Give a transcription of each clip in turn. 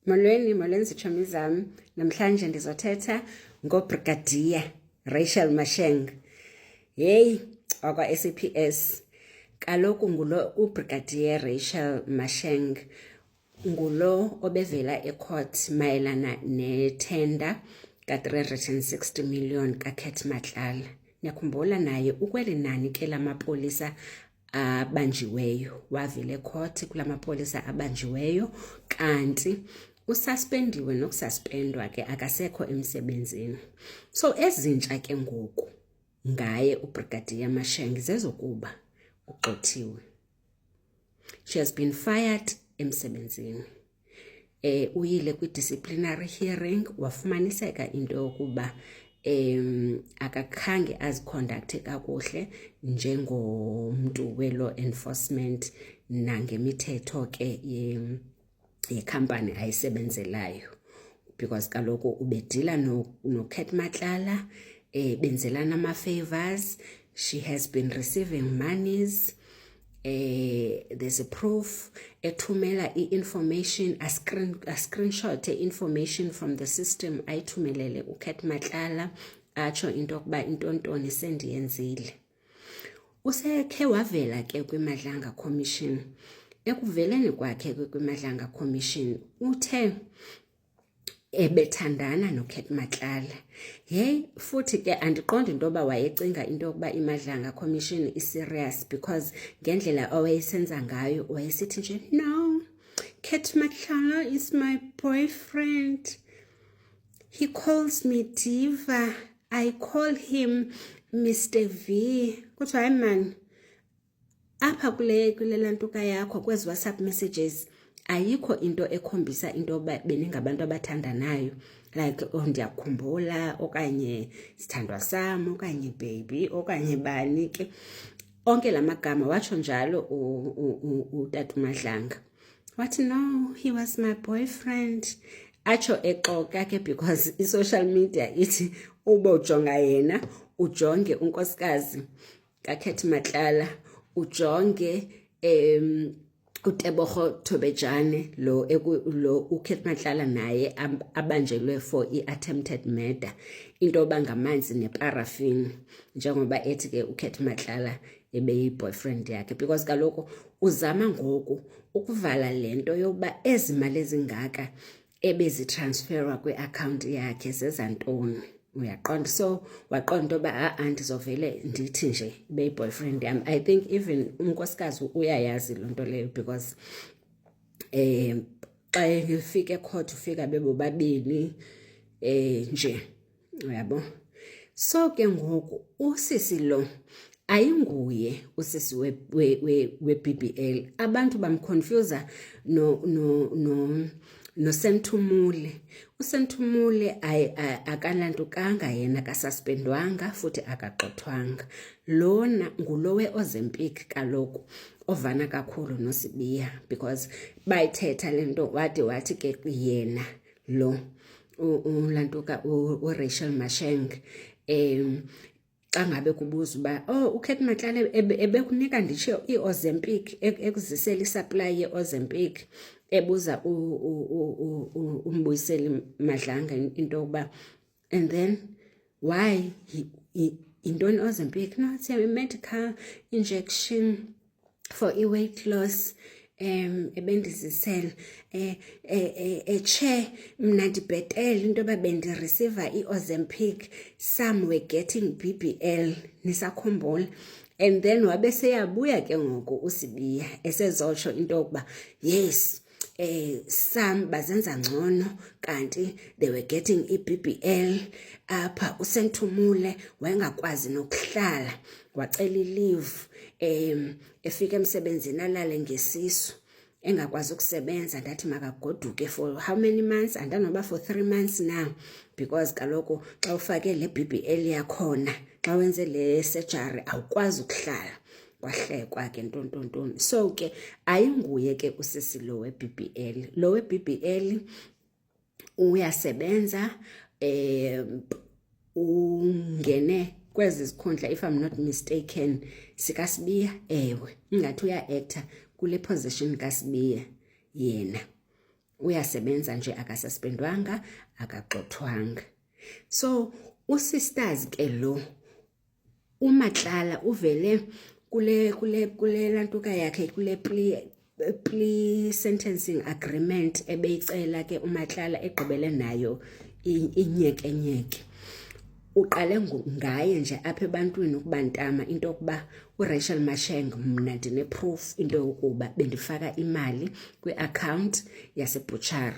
Molweni zitshomi zam. Namhlanje ndizothetha ngoBrigadier Rachel Masheng. Hey, wakwa SAPS. Kaloku ngulo uBrigadier Rachel Masheng ngulo obevela ecourt mayelana nethenda ka-360 million kaKat Matlala. Niyakhumbula naye ukweli nani ke lamapolisa abanjiweyo, wavile ecourt kulamapolisa abanjiweyo, kanti ususpendiwe nokususpendwa ke akasekho emsebenzini. So ezintsha ke ngoku ngaye uBrigadier Masheng zezokuba ugxothiwe. She has been fired emsebenzini. Uyile kwi-disciplinary hearing wafumaniseka into yokuba akakhange aziconducte kakuhle njengomntu we-law enforcement nangemithetho ke yekhampani ayisebenzelayo, because kaloku ubedila noKat Matlala, benzelana ama-favors. She has been receiving monies. There's a proof ethumela information, a screenshot information from the system ayithumelele uKat Matlala atsho into yokuba intontoni sendiyenzile. Usekhe wavela ke kwiMadlanga Commission. Ekuveleni kwakhe kwiMadlanga Commission uthe ebethandana noKat Matlala. Hey, futhi ke andiqondi into yoba wayecinga into yokuba iMadlanga Commission is serious, because ngendlela owayesenza ngayo wayesithi nje, no, Kat Matlala is my boyfriend. He calls me Diva. I call him Mr. V. Kuthiwa hayi man, apha kulela ntuka yakho kwezi WhatsApp messages ayikho into ekhombisa into yoba beningabantu abathandanayo, like ndiyakhumbula okanye sithandwa sam okanye baby okanye bani ke. Onke la magama watsho njalo uTata Madlanga. Wathi no, he was my boyfriend. Atsho exoka ke because i-social media ithi ubojonga yena, ujonge unkosikazi kaKat Matlala, ujonge uTebogo Thobejane lo uKat Matlala naye abanjelwe for i-attempted murder, into yoba ngamanzi neparaffin, njengoba ethi ke uKat Matlala ebeyi-boyfriend yakhe, because kaloku uzama ngoku ukuvala lento yokuba ezi mali ezingaka ebezitransferwa kwi-account yakhe zezantoni, uyaqonda. So waqonda into yoba ndizovele ndithi nje beyi-boyfriend yam. I think even unkosikazi uyayazi loo nto leyo, because xa efika ecourt ufika bebobabini nje, uyabo. So ke ngoku usisi lo ayinguye usisi we-BBL. Abantu bamconfusa noSenthumule. uSenthumule akalantukanga yena, akasuspendwanga futhi akagxothwanga. Lona ngulo we-Ozempic kaloku ovana kakhulu noSibiya, because bayithetha lento wathi ke yena lo ulantuka uRachel Masheng xa ngabe kubuza uba uKat Matlala ebekunika nditsho i-Ozempic, ekuzisela isupply ye-Ozempic, ebuza uMbuyiseli Madlanga into yokuba, and then why intoni Ozempic? No, it's a medical injection for weight loss. Ebendizisela eche mna ndibhetele into yoba bendireceiva i-Ozempic, some were getting BBL, nisakhumbula. And then wabe seyabuya ke ngoku uSibiya esezotsho into yokuba yes, some bazenza ngcono kanti they were getting i-BBL. Apha uSenthumule wayengakwazi nokuhlala, wacela i-leave, efika emsebenzini alale ngesisu, engakwazi ukusebenza. Ndathi makagoduke for how many months? Andanoba for 3 months now, because kaloku xa ufake le BBL yakhona, xa wenze le surgery awukwazi ukuhlala. Kwahlekwa ke ntontontoni. So ke ayinguye ke usisi lo we-BBL. Lo we-BBL uyasebenza, ungene kwezi zikhundla, if I'm not mistaken, sikaSibiya. Ewe, ingathi uya-actor kule position kaSibiya yena. uyasebenza nje, akasuspendwanga, akagxothwanga. So usisters ke lo uMatlala uvele kule lantuka yakhe kule plea sentencing agreement ebeyicela ke uMatlala egqibele nayo inyekenyeke. Uqale ngaye nje apha ebantwini ukubantama into yokuba uRachel Masheng mna ndine-proof into yokuba bendifaka imali kwi-account yasebutchery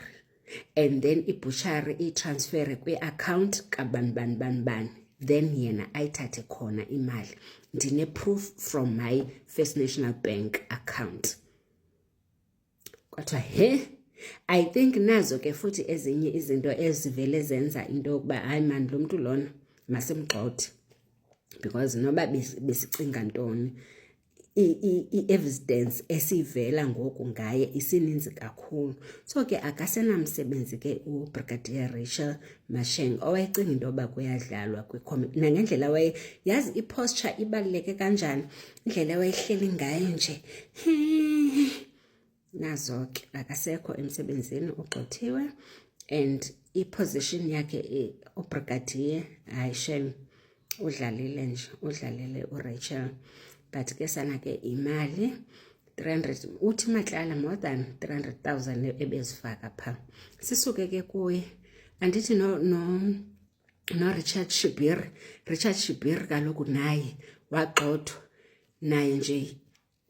and then ibutchery itransfere kwi-account kabanibani, then yena ayithathe khona imali. Ndine-proof from my First National Bank account. Kodwa I think nazo ke futhi ezinye izinto ezivele zenza into yokuba hayi man lo mntu lona masimgxothe, because noba besicinga ntoni i-evidence esivela ngoku ngaye isininzi kakhulu. So ke akasenamsebenzi ke uBrigadier Rachel Masheng owayecinga into yoba kuyadlalwa kwi-comedy, nangendlela waye yazi i-posture ibaluleke kanjani, indlela wayehleli ngayo nje nazo ke akasekho emsebenzini, ugxothiwe. And i-position yakhe uBrigadier hayi shem udlalile nje, udlalile uRachel. But ke sana ke imali 300 uthi Matlala more than 300,000 ebezifaka pha. Sisuke ke kuye andithi no Richard Shibir kaloku naye wagxothwa, naye nje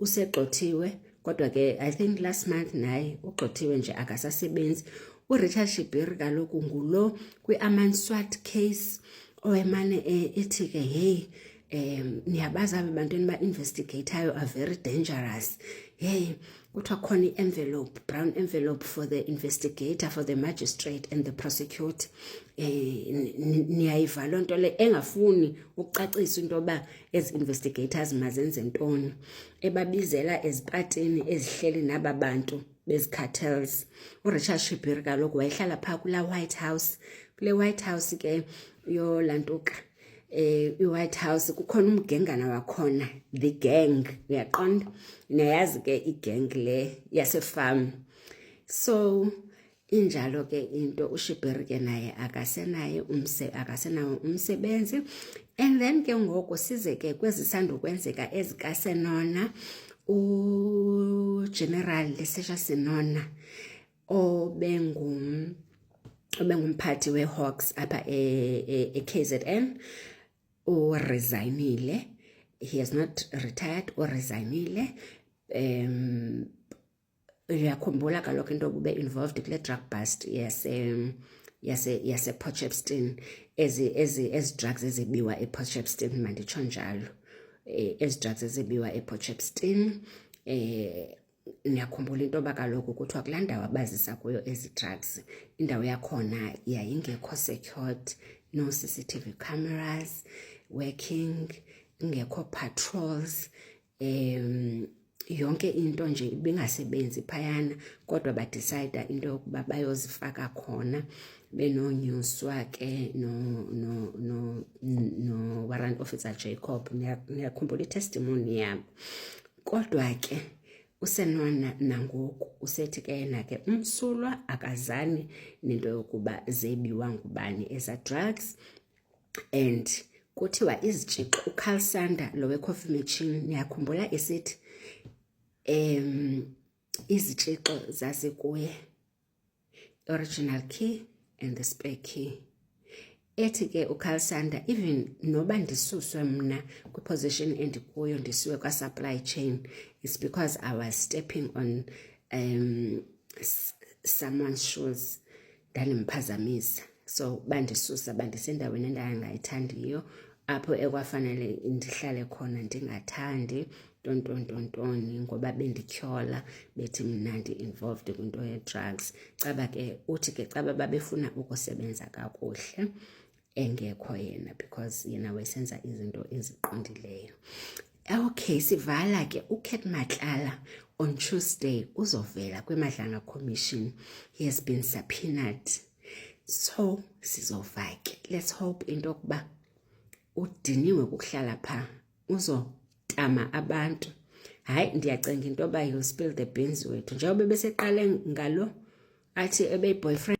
usegxothiwe. Kodwa ke I think last month naye ugxothiwe nje akasasebenzi. uRichard Shibir kaloku ngulo kwi-Amanswat case owemane ethi ke hey niyabazi aba bantwini ba-investigatayo are very dangerous. Hey, kuthiwa khona i-envelope, brown envelope for the investigator, for the magistrate and the prosecutor. Niyayiva loo nto le engafuni ukucacisa into yoba ezi investigators mazenze ntoni, ebabizela ezipatini ezihleli naba bantu bezi cartels. uRichard Shibir kaloku wayehlala phaa kula White House. Kule White House ke yolantuka i-White House kukhona umgengana wakhona, the gang, uyaqonda, niyayazi ke igang le yasefarm. So injalo ke into uShibir ke naye akasenawo umsebenzi. And then ke ngoku size ke kwezisandukwenzeka ezikaSenona, uGeneral Lesesha Senona obengumphathi we-Hawks apha e-KZN uresignile. He has not retired, uresignile. Uyakhumbula kaloku into yokuba involved kule drug bust yase Potchefstroom, ezi drugs ezibiwa ePotchefstroom, manditsho njalo, ezi drugs ezibiwa ePotchefstroom. Niyakhumbula into yoba kaloku kuthiwa kulaa ndawo abazisa kuyo ezi drugs, indawo yakhona yayingekho secured, no CCTV cameras working, ingekho patrols, yonke into nje ibingasebenzi phayana. Kodwa badecide into yokuba bayozifaka khona, benonyuswa ke no warrant officer Jacob. Niyakhumbula itestimony yabo. Kodwa ke uSenona nangoku usethi ke yena ke umsulwa akazani nento yokuba zebiwa ngubani eza drugs. And kuthiwa izitshixo uCarl Sander lo we-coffee machine, niyakhumbula esithi izitshixo zasekuye, original key and the spare key. Ethi ke uCarl Sander, even noba ndisuswe mna kwi-position endikuyo ndisiwe kwa-supply chain, it's because I was stepping on someone's shoes, ndandimphazamisa. So bandisusa, bandisendaweni endangayithandiyo, apho ekwafanele ndihlale khona ndingathandi ntontoni, ngoba bendityhola bethi mna ndi-involved kwinto ye-drugs. Caba ke uthi ke caba babefuna ukusebenza kakuhle engekho yena, because yena wayesenza izinto eziqondileyo. Okay, sivala ke uKate Matlala on Tuesday uzovela kwiMadlanga Commission. He has been subpoenaed. So sizova ke, let's hope into yokuba udiniwe kukuhlala pha, uzotama abantu. Hayi ndiyacinga into yoba you'll spill the beans wethu, njengoba beseqale ngalo athi ebe-boyfriend